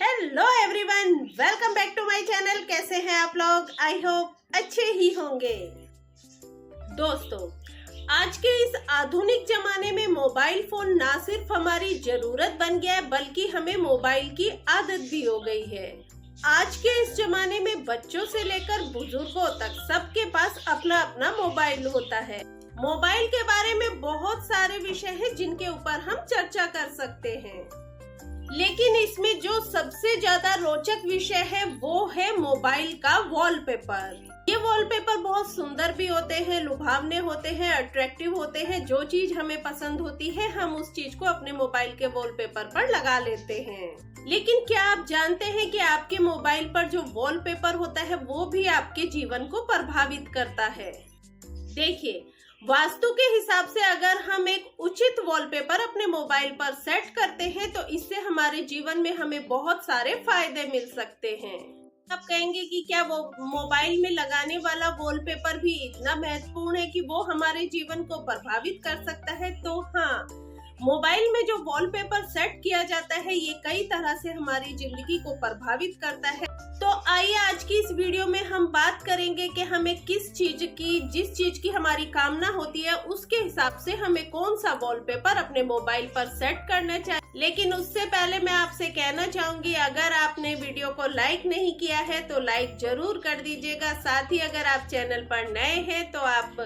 Hello everyone, welcome back to my channel. कैसे हैं आप लोग? आई होप अच्छे ही होंगे। दोस्तों, आज के इस आधुनिक जमाने में मोबाइल फोन ना सिर्फ हमारी जरूरत बन गया है बल्कि हमें मोबाइल की आदत भी हो गई है। आज के इस जमाने में बच्चों से लेकर बुजुर्गों तक सबके पास अपना अपना मोबाइल होता है। मोबाइल के बारे में बहुत सारे विषय हैं जिनके ऊपर हम चर्चा कर सकते हैं, लेकिन इसमें जो सबसे ज्यादा रोचक विषय है वो है मोबाइल का वॉलपेपर। ये वॉलपेपर बहुत सुंदर भी होते हैं, लुभावने होते हैं, अट्रैक्टिव होते हैं। जो चीज हमें पसंद होती है हम उस चीज को अपने मोबाइल के वॉलपेपर पर लगा लेते हैं। लेकिन क्या आप जानते हैं कि आपके मोबाइल पर जो वॉलपेपर होता है वो भी आपके जीवन को प्रभावित करता है। देखिए, वास्तु के हिसाब से अगर हम एक उचित वॉलपेपर अपने मोबाइल पर सेट करते हैं तो इससे हमारे जीवन में हमें बहुत सारे फायदे मिल सकते हैं। आप कहेंगे कि क्या वो मोबाइल में लगाने वाला वॉलपेपर भी इतना महत्वपूर्ण है कि वो हमारे जीवन को प्रभावित कर सकता है? तो हाँ, मोबाइल में जो वॉलपेपर सेट किया जाता है ये कई तरह से हमारी जिंदगी को प्रभावित करता है। तो आइए आज की इस वीडियो में हम बात करेंगे कि हमें जिस चीज की हमारी कामना होती है उसके हिसाब से हमें कौन सा वॉलपेपर अपने मोबाइल पर सेट करना चाहिए। लेकिन उससे पहले मैं आपसे कहना चाहूंगी, अगर आपने वीडियो को लाइक नहीं किया है तो लाइक जरूर कर दीजिएगा। साथ ही अगर आप चैनल पर नए हैं तो आप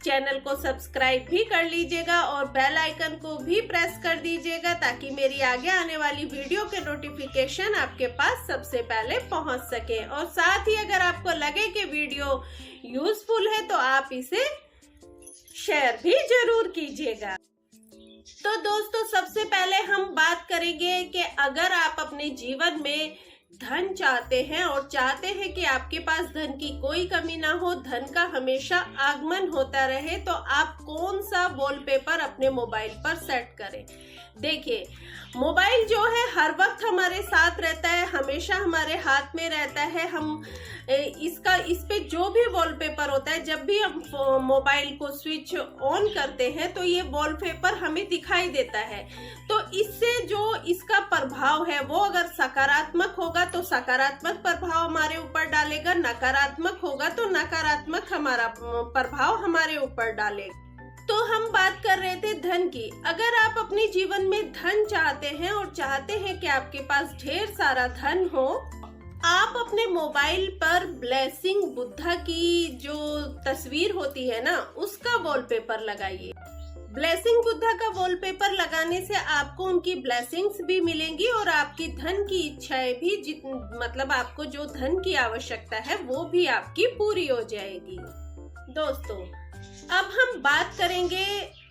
चैनल को सब्सक्राइब भी कर लीजिएगा और बेल आइकन को भी प्रेस कर दीजिएगा ताकि मेरी आगे आने वाली वीडियो के नोटिफिकेशन आपके पास सबसे पहले पहुंच सके। और साथ ही अगर आपको लगे कि वीडियो यूजफुल है तो आप इसे शेयर भी जरूर कीजिएगा। तो दोस्तों, सबसे पहले हम बात करेंगे कि अगर आप अपने जीवन में धन चाहते हैं और चाहते हैं कि आपके पास धन की कोई कमी ना हो, धन का हमेशा आगमन होता रहे, तो आप कौन सा वॉलपेपर अपने मोबाइल पर सेट करें। देखिए, मोबाइल जो है हर वक्त हमारे साथ रहता है, हमेशा हमारे हाथ में रहता है। हम इस पे जो भी वॉलपेपर होता है, जब भी हम मोबाइल को स्विच ऑन करते हैं तो ये वॉलपेपर हमें दिखाई देता है। तो इससे जो इसका प्रभाव है वो अगर सकारात्मक होगा तो सकारात्मक प्रभाव हमारे ऊपर डालेगा, नकारात्मक होगा तो नकारात्मक हमारा प्रभाव हमारे ऊपर डालेगा। तो हम बात कर रहे थे धन की। अगर आप अपने जीवन में धन चाहते हैं और चाहते हैं कि आपके पास ढेर सारा धन हो, आप अपने मोबाइल पर ब्लेसिंग बुद्धा की जो तस्वीर होती है ना, उसका वॉलपेपर लगाइए। ब्लेसिंग बुद्धा का वॉलपेपर लगाने से आपको उनकी ब्लेसिंग्स भी मिलेंगी और आपकी धन की इच्छाएं भी मतलब आपको जो धन की आवश्यकता है वो भी आपकी पूरी हो जाएगी। दोस्तों, अब हम बात करेंगे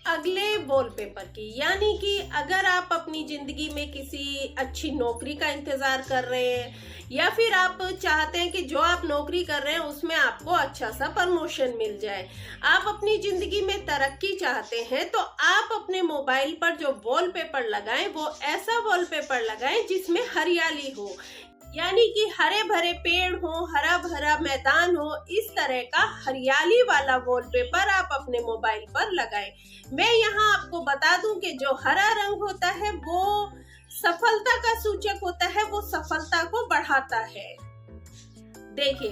अगले वॉलपेपर की, यानी कि अगर आप अपनी जिंदगी में किसी अच्छी नौकरी का इंतजार कर रहे हैं या फिर आप चाहते हैं कि जो आप नौकरी कर रहे हैं उसमें आपको अच्छा सा प्रमोशन मिल जाए, आप अपनी जिंदगी में तरक्की चाहते हैं, तो आप अपने मोबाइल पर जो वॉलपेपर लगाएं वो ऐसा वॉलपेपर लगाएं जिसमें हरियाली हो, यानी कि हरे भरे पेड़ हो, हरा भरा मैदान हो। इस तरह का हरियाली वाला वॉलपेपर आप अपने मोबाइल पर लगाएं। मैं यहाँ आपको बता दूं कि जो हरा रंग होता है वो सफलता का सूचक होता है, वो सफलता को बढ़ाता है। देखिए,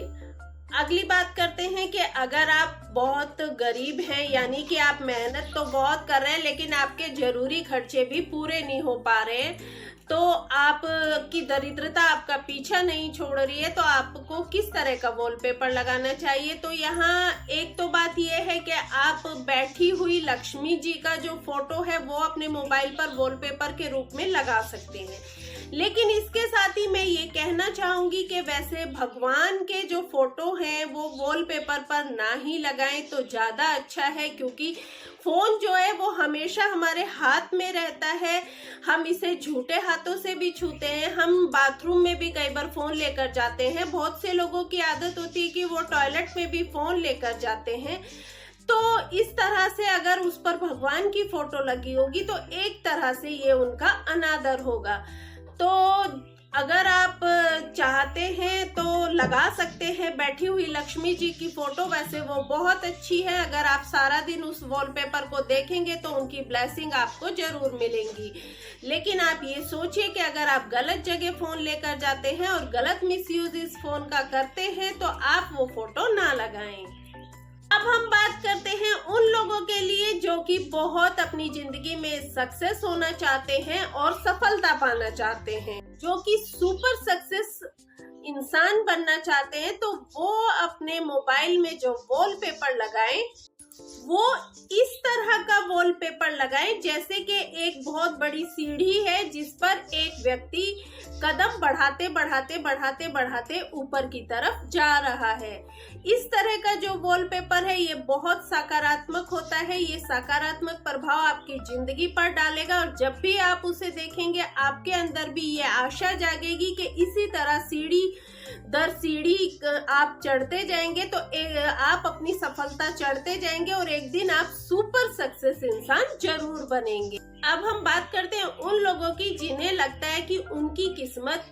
अगली बात करते हैं कि अगर आप बहुत गरीब हैं, यानी कि आप मेहनत तो बहुत कर रहे हैं लेकिन आपके जरूरी खर्चे भी पूरे नहीं हो पा रहे हैं, तो आपकी दरिद्रता आपका पीछा नहीं छोड़ रही है, तो आपको किस तरह का वॉलपेपर लगाना चाहिए। तो यहाँ एक तो बात यह है कि आप बैठी हुई लक्ष्मी जी का जो फोटो है वो अपने मोबाइल पर वॉलपेपर के रूप में लगा सकते हैं। लेकिन इसके साथ ही मैं ये कहना चाहूंगी कि वैसे भगवान के जो फोटो हैं वो वॉलपेपर पर ना ही लगाएं तो ज्यादा अच्छा है, क्योंकि फोन जो है वो हमेशा हमारे हाथ में रहता है, हम इसे झूठे हाथों से भी छूते हैं। हम बाथरूम में भी कई बार फोन लेकर जाते हैं। बहुत से लोगों की आदत होती है कि वो टॉयलेट में भी फोन लेकर जाते हैं। तो इस तरह से अगर उस पर भगवान की फोटो लगी होगी तो एक तरह से ये उनका अनादर होगा। तो अगर आप चाहते हैं तो लगा सकते हैं बैठी हुई लक्ष्मी जी की फोटो। वैसे वो बहुत अच्छी है, अगर आप सारा दिन उस वॉलपेपर को देखेंगे तो उनकी ब्लेसिंग आपको जरूर मिलेंगी। लेकिन आप ये सोचिए कि अगर आप गलत जगह फोन लेकर जाते हैं और गलत मिसयूज इस फोन का करते हैं तो आप वो फोटो ना लगाएं। अब हम बात करते हैं उन लोगों के लिए जो कि बहुत अपनी जिंदगी में सक्सेस होना चाहते हैं और सफलता पाना चाहते हैं, जो कि सुपर सक्सेस इंसान बनना चाहते हैं। तो वो अपने मोबाइल में जो वॉलपेपर लगाएं वो इस तरह का वॉलपेपर लगाएं जैसे कि एक बहुत बड़ी सीढ़ी है जिस पर एक व्यक्ति कदम बढ़ाते बढ़ाते बढ़ाते बढ़ाते ऊपर की तरफ जा रहा है। इस तरह का जो वॉलपेपर है ये बहुत सकारात्मक होता है। ये सकारात्मक प्रभाव आपकी जिंदगी पर डालेगा और जब भी आप उसे देखेंगे आपके अंदर भी ये आशा जागेगी कि इसी तरह सीढ़ी दर सीढ़ी आप चढ़ते जाएंगे तो आप अपनी सफलता चढ़ते जाएंगे और एक दिन आप सुपर सक्सेस इंसान जरूर बनेंगे। अब हम बात करते हैं उन लोगों की जिन्हें लगता है कि उनकी किस्मत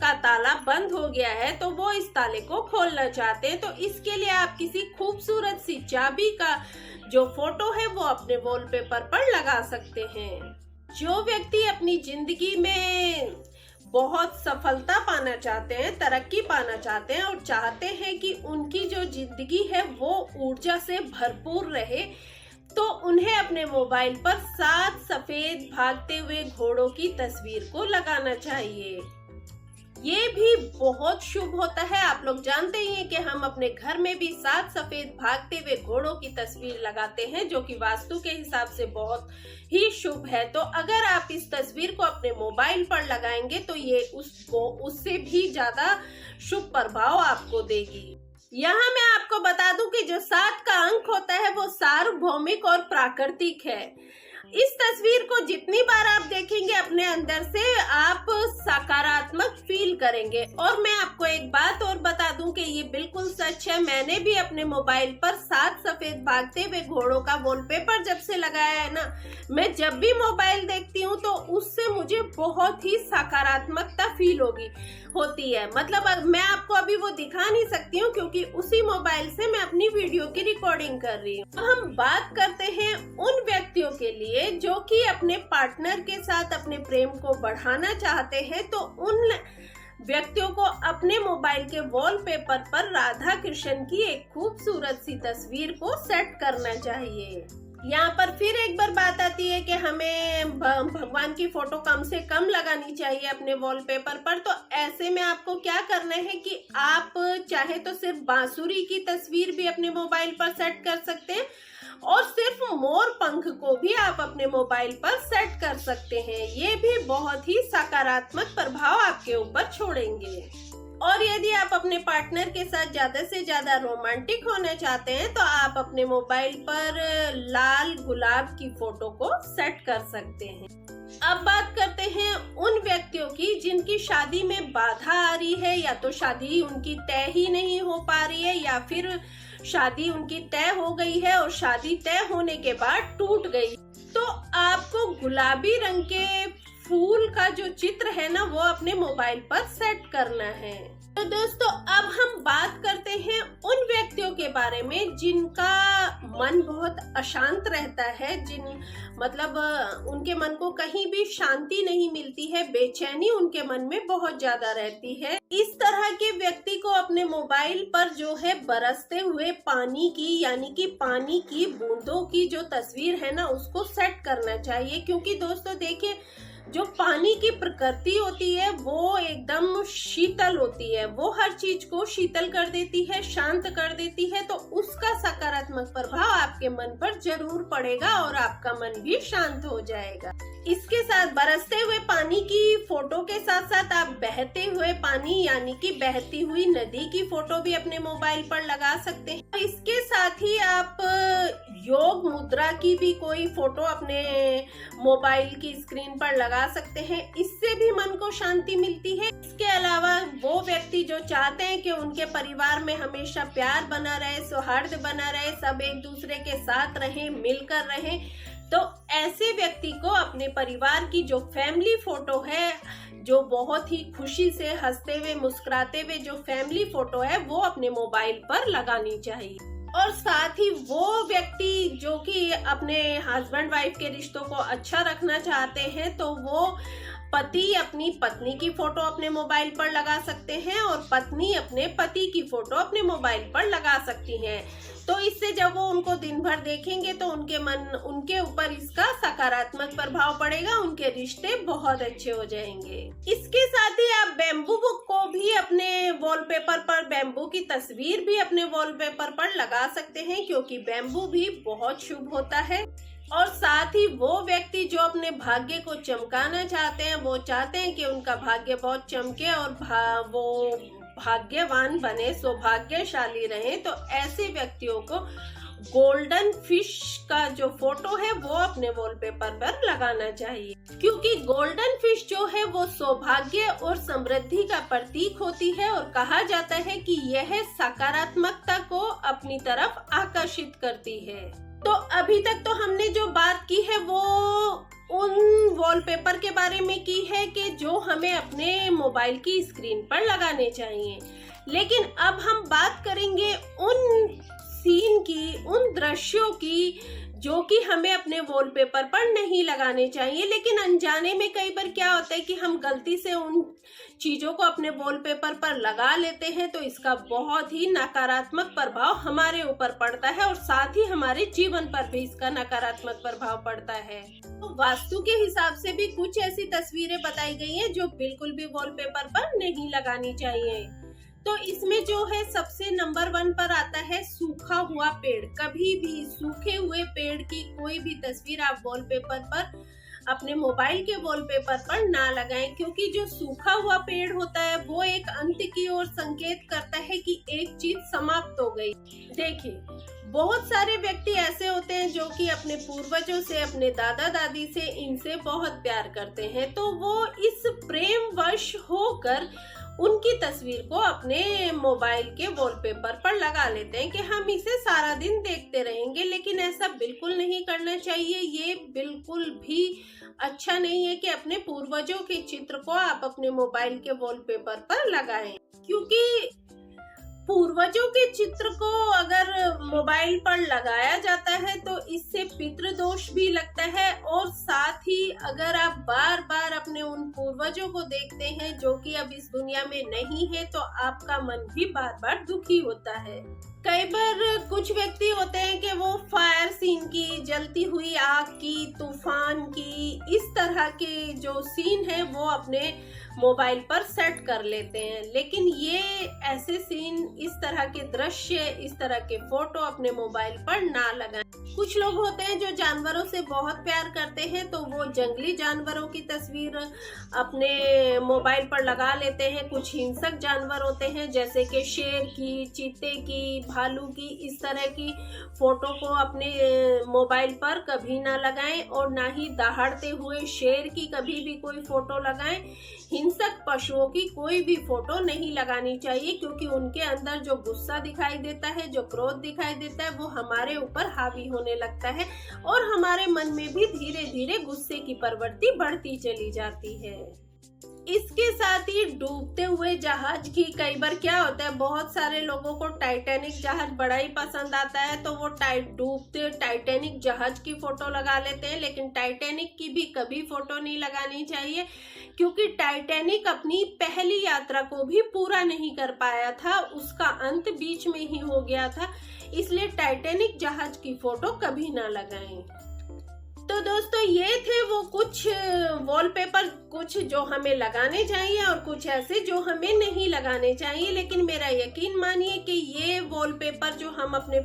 का ताला बंद हो गया है तो वो इस ताले को खोलना चाहते हैं। तो इसके लिए आप किसी खूबसूरत सी चाबी का जो फोटो है वो अपने वॉलपेपर पर लगा सकते हैं। जो व्यक्ति अपनी जिंदगी में बहुत सफलता पाना चाहते हैं, तरक्की पाना चाहते हैं और चाहते हैं कि उनकी जो जिंदगी है वो ऊर्जा से भरपूर रहे, तो उन्हें अपने मोबाइल पर 7 सफेद भागते हुए घोड़ों की तस्वीर को लगाना चाहिए। ये भी बहुत शुभ होता है। आप लोग जानते ही हैं कि हम अपने घर में भी 7 सफेद भागते हुए घोड़ों की तस्वीर लगाते हैं जो कि वास्तु के हिसाब से बहुत ही शुभ है। तो अगर आप इस तस्वीर को अपने मोबाइल पर लगाएंगे तो ये उससे भी ज्यादा शुभ प्रभाव आपको देगी। यहाँ मैं आपको बता दूं कि जो 7 का अंक होता है वो सार्वभौमिक और प्राकृतिक है। इस तस्वीर को जितनी बार आप देखेंगे अपने अंदर से आप सकारात्मक फील करेंगे। और मैं आपको एक बात और बता दूं कि ये बिल्कुल सच है। मैंने भी अपने मोबाइल पर 7 सफेद भागते हुए घोड़ों का वॉलपेपर जब से लगाया है ना, मैं जब भी मोबाइल देखती हूँ तो उससे मुझे बहुत ही सकारात्मकता फील होती है। मतलब मैं आपको अभी वो दिखा नहीं सकती हूँ क्योंकि उसी मोबाइल से मैं अपनी वीडियो की रिकॉर्डिंग कर रही हूँ। अब हम बात करते हैं उन व्यक्तियों के लिए जो कि अपने पार्टनर के साथ अपने प्रेम को बढ़ाना चाहते हैं। तो उन व्यक्तियों को अपने मोबाइल के वॉलपेपर पर राधा कृष्ण की एक खूबसूरत सी तस्वीर को सेट करना चाहिए। यहाँ पर फिर एक बार बात आती है कि हमें भगवान की फोटो कम से कम लगानी चाहिए अपने वॉलपेपर पर। तो ऐसे में आपको क्या करना है कि आप चाहे तो सिर्फ बांसुरी की तस्वीर भी अपने मोबाइल पर सेट कर सकते हैं और सिर्फ मोर पंख को भी आप अपने मोबाइल पर सेट कर सकते हैं। ये भी बहुत ही सकारात्मक प्रभाव आपके ऊपर छोड़ेंगे। और यदि आप अपने पार्टनर के साथ ज्यादा से ज्यादा रोमांटिक होना चाहते हैं तो आप अपने मोबाइल पर लाल गुलाब की फोटो को सेट कर सकते हैं। अब बात करते हैं उन व्यक्तियों की जिनकी शादी में बाधा आ रही है, या तो शादी उनकी तय ही नहीं हो पा रही है या फिर शादी उनकी तय हो गई है और शादी तय होने के बाद टूट गई। तो आपको गुलाबी रंग के फूल का जो चित्र है ना वो अपने मोबाइल पर सेट करना है। तो दोस्तों अब हम बात करते हैं उन व्यक्तियों के बारे में जिनका मन बहुत अशांत रहता है, मतलब उनके मन को कहीं भी शांति नहीं मिलती है, बेचैनी उनके मन में बहुत ज्यादा रहती है। इस तरह के व्यक्ति को अपने मोबाइल पर जो है बरसते हुए पानी की, यानी कि पानी की बूंदों की जो तस्वीर है ना उसको सेट करना चाहिए। क्योंकि दोस्तों देखिए, जो पानी की प्रकृति होती है वो एकदम शीतल होती है, वो हर चीज को शीतल कर देती है, शांत कर देती है। तो उसका सकारात्मक प्रभाव आपके मन पर जरूर पड़ेगा और आपका मन भी शांत हो जाएगा। इसके साथ बरसते हुए पानी की फोटो के साथ साथ आप बहते हुए पानी यानी कि बहती हुई नदी की फोटो भी अपने मोबाइल पर लगा सकते हैं। इसके साथ ही आप योग मुद्रा की भी कोई फोटो अपने मोबाइल की स्क्रीन पर लगा सकते हैं, इससे भी मन को शांति मिलती है। इसके अलावा वो व्यक्ति जो चाहते हैं कि उनके परिवार में हमेशा प्यार बना रहे, सौहार्द बना रहे, सब एक दूसरे के साथ रहें, मिलकर रहें, तो ऐसे व्यक्ति को अपने परिवार की जो फैमिली फोटो है, जो बहुत ही खुशी से हंसते हुए मुस्कुराते हुए जो फैमिली फोटो है, वो अपने मोबाइल पर लगानी चाहिए। और साथ ही वो व्यक्ति जो कि अपने हस्बैंड वाइफ के रिश्तों को अच्छा रखना चाहते हैं, तो वो पति अपनी पत्नी की फोटो अपने मोबाइल पर लगा सकते हैं और पत्नी अपने पति की फोटो अपने मोबाइल पर लगा सकती हैं। तो इससे जब वो उनको दिन भर देखेंगे तो उनके ऊपर इसका सकारात्मक प्रभाव पड़ेगा, उनके रिश्ते बहुत अच्छे हो जाएंगे। इसके साथ ही आप बैम्बू को भी अपने वॉलपेपर पर, बैम्बू की तस्वीर भी अपने वॉलपेपर पर लगा सकते हैं, क्योंकि बैम्बू भी बहुत शुभ होता है। और साथ ही वो व्यक्ति जो अपने भाग्य को चमकाना चाहते हैं, वो चाहते हैं कि उनका भाग्य बहुत चमके और वो भाग्यवान बने, सौभाग्यशाली रहे, तो ऐसे व्यक्तियों को गोल्डन फिश का जो फोटो है वो अपने वॉलपेपर पर लगाना चाहिए, क्योंकि गोल्डन फिश जो है वो सौभाग्य और समृद्धि का प्रतीक होती है और कहा जाता है कि यह सकारात्मकता को अपनी तरफ आकर्षित करती है। तो अभी तक तो हमने जो बात की है वो उन वॉलपेपर के बारे में की है कि जो हमें अपने मोबाइल की स्क्रीन पर लगाने चाहिए, लेकिन अब हम बात करेंगे उन सीन की, उन दृश्यों की जो कि हमें अपने वॉलपेपर पर नहीं लगाने चाहिए। लेकिन अनजाने में कई बार क्या होता है कि हम गलती से उन चीजों को अपने वॉलपेपर पर लगा लेते हैं, तो इसका बहुत ही नकारात्मक प्रभाव हमारे ऊपर पड़ता है और साथ ही हमारे जीवन पर भी इसका नकारात्मक प्रभाव पड़ता है। तो वास्तु के हिसाब से भी कुछ ऐसी तस्वीरें बताई गई हैं जो बिल्कुल भी वॉलपेपर पर नहीं लगानी चाहिए। तो इसमें जो है सबसे नंबर 1 पर आता है सूखा हुआ पेड़। कभी भी सूखे हुए पेड़ की कोई भी तस्वीर आप वॉलपेपर पर, अपने मोबाइल के वॉलपेपर पर ना लगाएं, क्योंकि जो सूखा हुआ पेड़ होता है वो एक अंत की ओर संकेत करता है कि एक चीज समाप्त हो गई। देखिए, बहुत सारे व्यक्ति ऐसे होते हैं जो कि अपने पूर्वजों से, अपने दादा दादी से, इनसे बहुत प्यार करते हैं, तो वो इस प्रेम वश होकर उनकी तस्वीर को अपने मोबाइल के वॉलपेपर पर लगा लेते हैं कि हम इसे सारा दिन देखते रहेंगे। लेकिन ऐसा बिल्कुल नहीं करना चाहिए। ये बिल्कुल भी अच्छा नहीं है कि अपने पूर्वजों के चित्र को आप अपने मोबाइल के वॉलपेपर पर लगाएं, क्योंकि पूर्वजों के चित्र को अगर मोबाइल पर लगाया जाता है तो इससे पितृदोष भी लगता है। और साथ ही अगर आप बार बार अपने उन पूर्वजों को देखते हैं जो कि अब इस दुनिया में नहीं है, तो आपका मन भी बार बार दुखी होता है। कई बार कुछ व्यक्ति होते हैं कि वो फायर सीन की, जलती हुई आग की, तूफान की, इस तरह के जो सीन है वो अपने मोबाइल पर सेट कर लेते हैं। लेकिन ये ऐसे सीन, इस तरह के दृश्य, इस तरह के फोटो अपने मोबाइल पर ना लगाएं। कुछ लोग होते हैं जो जानवरों से बहुत प्यार करते हैं, तो वो जंगली जानवरों की तस्वीर अपने मोबाइल पर लगा लेते हैं। कुछ हिंसक जानवर होते हैं जैसे कि शेर की, चीते की, भालू की, इस तरह की फोटो को अपने मोबाइल पर कभी ना लगाएं और ना ही दहाड़ते हुए शेर की कभी भी कोई फोटो लगाएं। हिंसक पशुओं की कोई भी फोटो नहीं लगानी चाहिए, क्योंकि उनके अंदर जो गुस्सा दिखाई देता है, जो क्रोध दिखाई देता है, वो हमारे ऊपर हावी होने लगता है और हमारे मन में भी धीरे धीरे गुस्से की प्रवृत्ति बढ़ती चली जाती है। इसके साथ ही डूबते हुए जहाज की, कई बार क्या होता है, बहुत सारे लोगों को टाइटैनिक जहाज बड़ा ही पसंद आता है, तो वो डूबते टाइटैनिक जहाज की फोटो लगा लेते हैं। लेकिन टाइटैनिक की भी कभी फोटो नहीं लगानी चाहिए, क्योंकि टाइटैनिक अपनी पहली यात्रा को भी पूरा नहीं कर पाया था, उसका अंत बीच में ही हो गया था। इसलिए टाइटैनिक जहाज की फोटो कभी ना लगाएं। तो दोस्तों, ये थे वो कुछ वॉलपेपर, कुछ जो हमें लगाने चाहिए और कुछ ऐसे जो हमें नहीं लगाने चाहिए। लेकिन मेरा यकीन मानिए कि ये वॉलपेपर जो हम अपने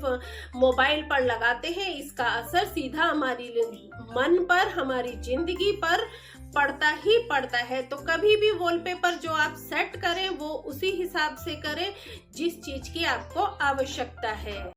मोबाइल पर लगाते हैं, इसका असर सीधा हमारी मन पर, हमारी जिंदगी पर पड़ता ही पड़ता है। तो कभी भी वॉलपेपर जो आप सेट करें वो उसी हिसाब से करें जिस चीज की आपको आवश्यकता है।